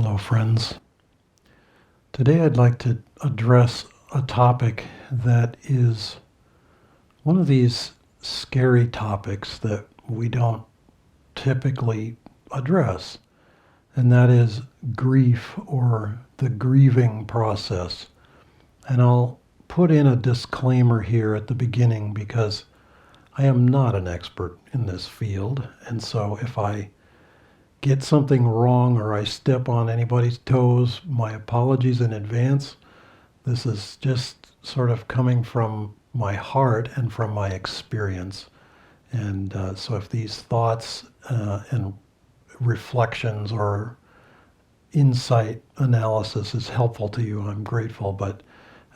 Hello, friends. Today I'd like to address a topic that is one of these scary topics that we don't typically address, and that is grief or the grieving process. And I'll put in a disclaimer here at the beginning because I am not an expert in this field, and so if I get something wrong or I step on anybody's toes, my apologies in advance. This is just sort of coming from my heart and from my experience. And so if these thoughts and reflections or insight analysis is helpful to you, I'm grateful, but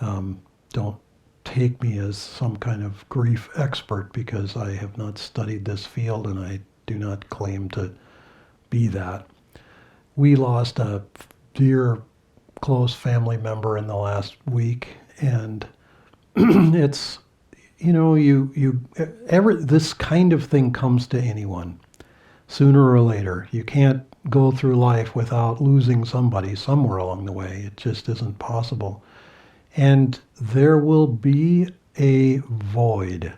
don't take me as some kind of grief expert because I have not studied this field and I do not claim to be that. We lost a dear, close family member in the last week, and it's this kind of thing comes to anyone sooner or later. You can't go through life without losing somebody somewhere along the way. It just isn't possible, and there will be a void.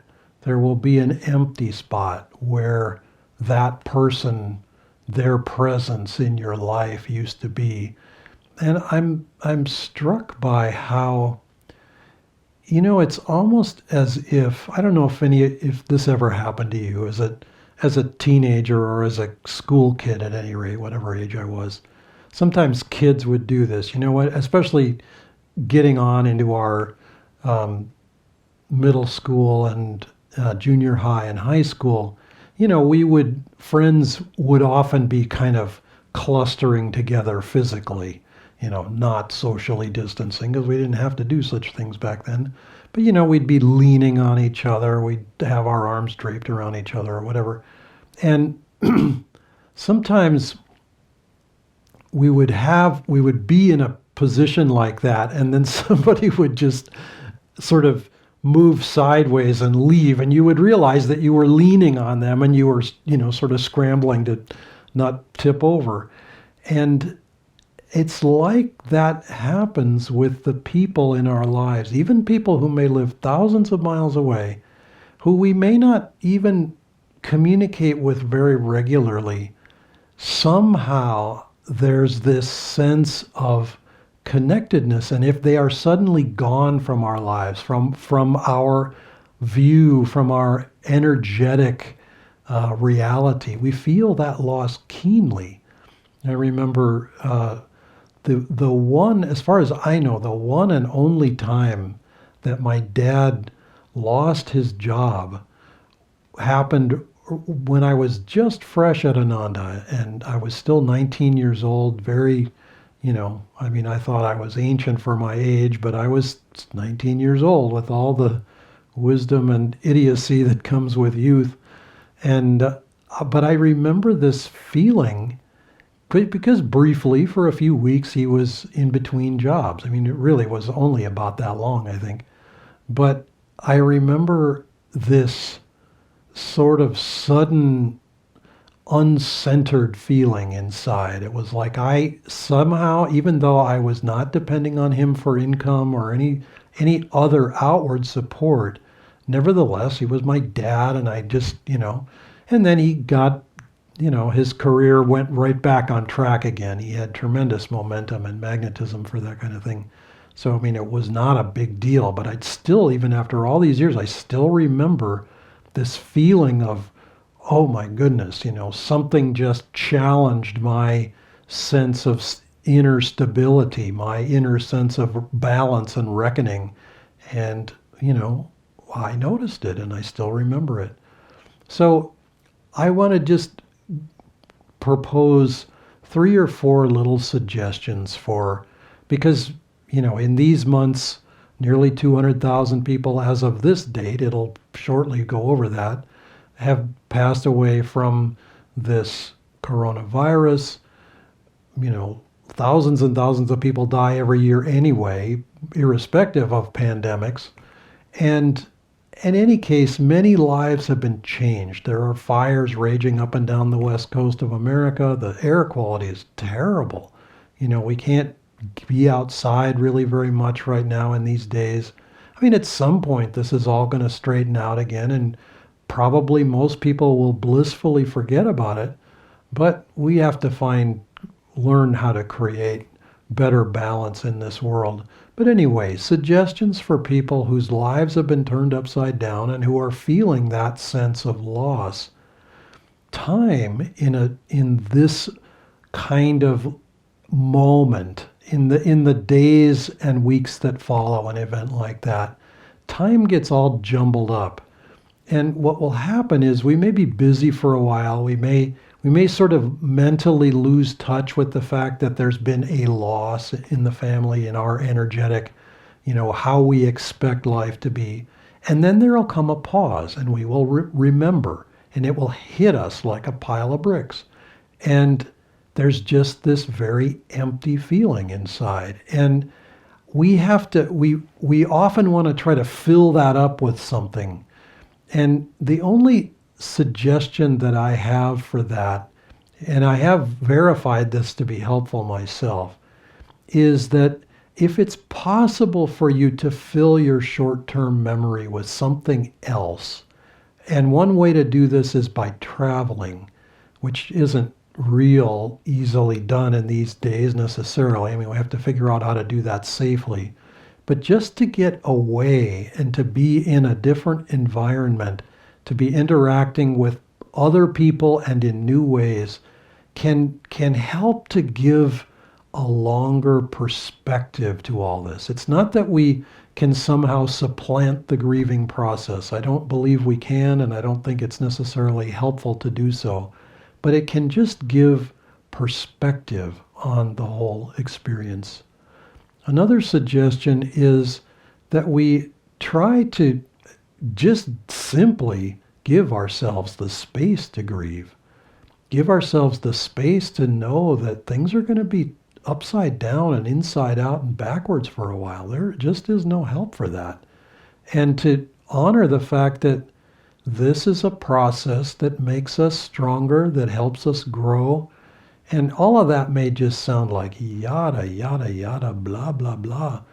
There will be an empty spot where that person, their presence in your life used to be. And I'm struck by how, it's almost as if, I don't know if this ever happened to you as a teenager or as a school kid at any rate, whatever age I was. Sometimes kids would do this, especially getting on into our middle school and junior high and high school. Friends would often be kind of clustering together physically, not socially distancing because we didn't have to do such things back then. But, we'd be leaning on each other. We'd have our arms draped around each other or whatever. And sometimes we would be in a position like that, and then somebody would just sort of move sideways and leave, and you would realize that you were leaning on them and you were, sort of scrambling to not tip over. And it's like that happens with the people in our lives, even people who may live thousands of miles away, who we may not even communicate with very regularly. Somehow there's this sense of connectedness, and if they are suddenly gone from our lives, from our view, from our energetic reality, we feel that loss keenly. I remember the one, as far as I know, the one and only time that my dad lost his job happened when I was just fresh at Ananda, and I was still 19 years old, very, I thought I was ancient for my age, but I was 19 years old with all the wisdom and idiocy that comes with youth. And, but I remember this feeling because briefly for a few weeks he was in between jobs. It really was only about that long, I think. But I remember this sort of sudden uncentered feeling inside. It was like I somehow, even though I was not depending on him for income or any other outward support, nevertheless, he was my dad, and I just, and then he got, his career went right back on track again. He had tremendous momentum and magnetism for that kind of thing. So, it was not a big deal, but I'd still, even after all these years, I still remember this feeling of, oh my goodness, something just challenged my sense of inner stability, my inner sense of balance and reckoning. And, I noticed it and I still remember it. So I want to just propose 3 or 4 little suggestions because, in these months, nearly 200,000 people as of this date, it'll shortly go over that, have passed away from this coronavirus. Thousands and thousands of people die every year anyway, irrespective of pandemics. And in any case, many lives have been changed. There are fires raging up and down the west coast of America. The air quality is terrible. We can't be outside really very much right now in these days. I mean, at some point, this is all going to straighten out again, and probably most people will blissfully forget about it. But we have to learn how to create better balance in this world. But anyway, suggestions for people whose lives have been turned upside down and who are feeling that sense of loss. Time in this kind of moment, in the days and weeks that follow an event like that, time gets all jumbled up. And what will happen is we may be busy for a while. We may sort of mentally lose touch with the fact that there's been a loss in the family, in our energetic, how we expect life to be. And then there'll come a pause and we will remember, and it will hit us like a pile of bricks. And there's just this very empty feeling inside. And we often want to try to fill that up with something. And the only suggestion that I have for that, and I have verified this to be helpful myself, is that if it's possible for you to fill your short-term memory with something else, and one way to do this is by traveling, which isn't real easily done in these days necessarily. I mean, we have to figure out how to do that safely. But just to get away and to be in a different environment, to be interacting with other people and in new ways can help to give a longer perspective to all this. It's not that we can somehow supplant the grieving process. I don't believe we can, and I don't think it's necessarily helpful to do so. But it can just give perspective on the whole experience. Another suggestion is that we try to just simply give ourselves the space to grieve. Give ourselves the space to know that things are going to be upside down and inside out and backwards for a while. There just is no help for that. And to honor the fact that this is a process that makes us stronger, that helps us grow. And all of that may just sound like yada, yada, yada, blah, blah, blah.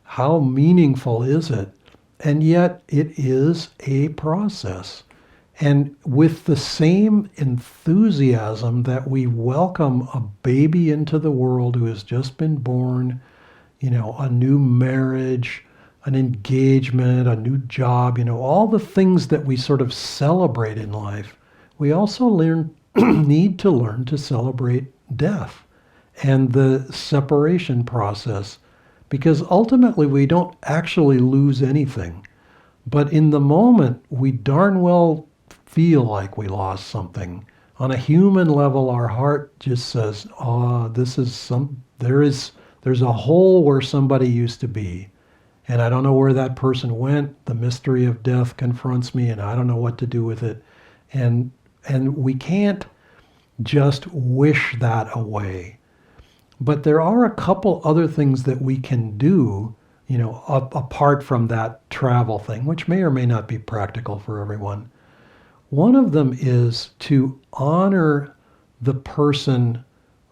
How meaningful is it? And yet it is a process. And with the same enthusiasm that we welcome a baby into the world who has just been born, a new marriage, an engagement, a new job, all the things that we sort of celebrate in life, we also need to learn to celebrate death and the separation process, because ultimately we don't actually lose anything. But in the moment, we darn well feel like we lost something. On a human level, our heart just says, "Oh, there's a hole where somebody used to be. And I don't know where that person went. The mystery of death confronts me, and I don't know what to do with it." And we can't just wish that away. But there are a couple other things that we can do, apart from that travel thing, which may or may not be practical for everyone. One of them is to honor the person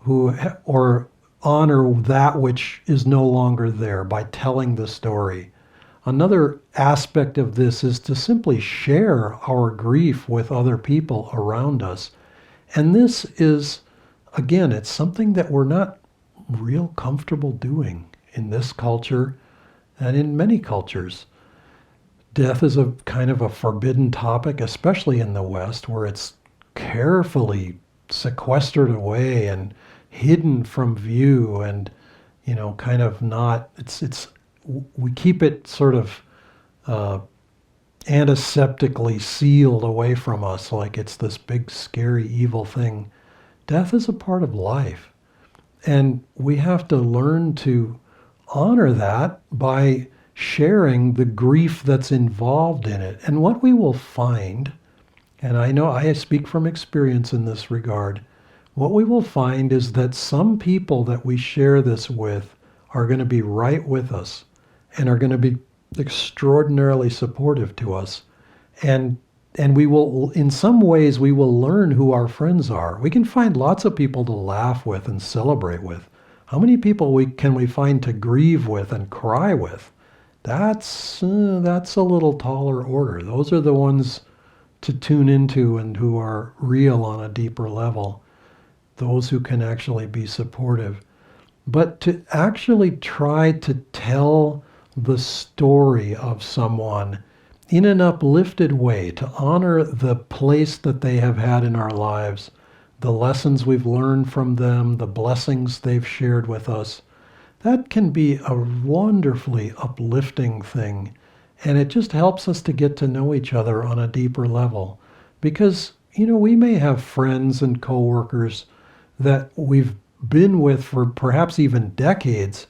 or honor that which is no longer there by telling the story. Another aspect of this is to simply share our grief with other people around us. And this is, again, it's something that we're not real comfortable doing in this culture and in many cultures. Death is a kind of a forbidden topic, especially in the West, where it's carefully sequestered away and hidden from view, and kind of not. We keep it sort of antiseptically sealed away from us, like it's this big, scary, evil thing. Death is a part of life, and we have to learn to honor that by sharing the grief that's involved in it. And what we will find, and I know I speak from experience in this regard, what we will find is that some people that we share this with are going to be right with us and are going to be extraordinarily supportive to us. And we will, in some ways, we will learn who our friends are. We can find lots of people to laugh with and celebrate with. How many people can we find to grieve with and cry with? That's a little taller order. Those are the ones to tune into and who are real on a deeper level. Those who can actually be supportive. But to actually try to tell the story of someone in an uplifted way, to honor the place that they have had in our lives, the lessons we've learned from them, the blessings they've shared with us, that can be a wonderfully uplifting thing. And it just helps us to get to know each other on a deeper level. Because, we may have friends and coworkers that we've been with for perhaps even decades.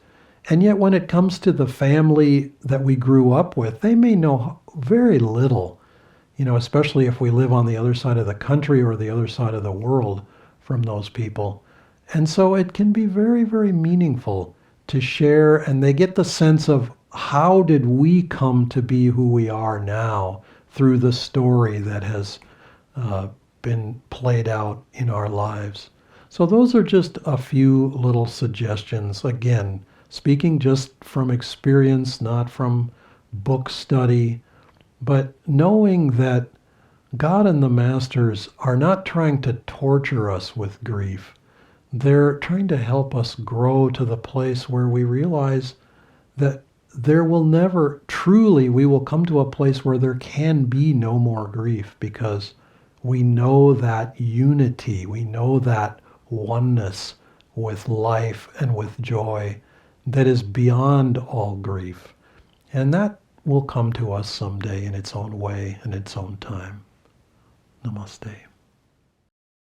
And yet when it comes to the family that we grew up with, they may know very little, especially if we live on the other side of the country or the other side of the world from those people. And so it can be very, very meaningful to share, and they get the sense of how did we come to be who we are now through the story that has been played out in our lives. So those are just a few little suggestions. Again, speaking just from experience, not from book study, but knowing that God and the Masters are not trying to torture us with grief. They're trying to help us grow to the place where we realize that there will never, truly, we will come to a place where there can be no more grief because we know that unity, we know that oneness with life and with joy that is beyond all grief. And that will come to us someday in its own way and its own time. Namaste.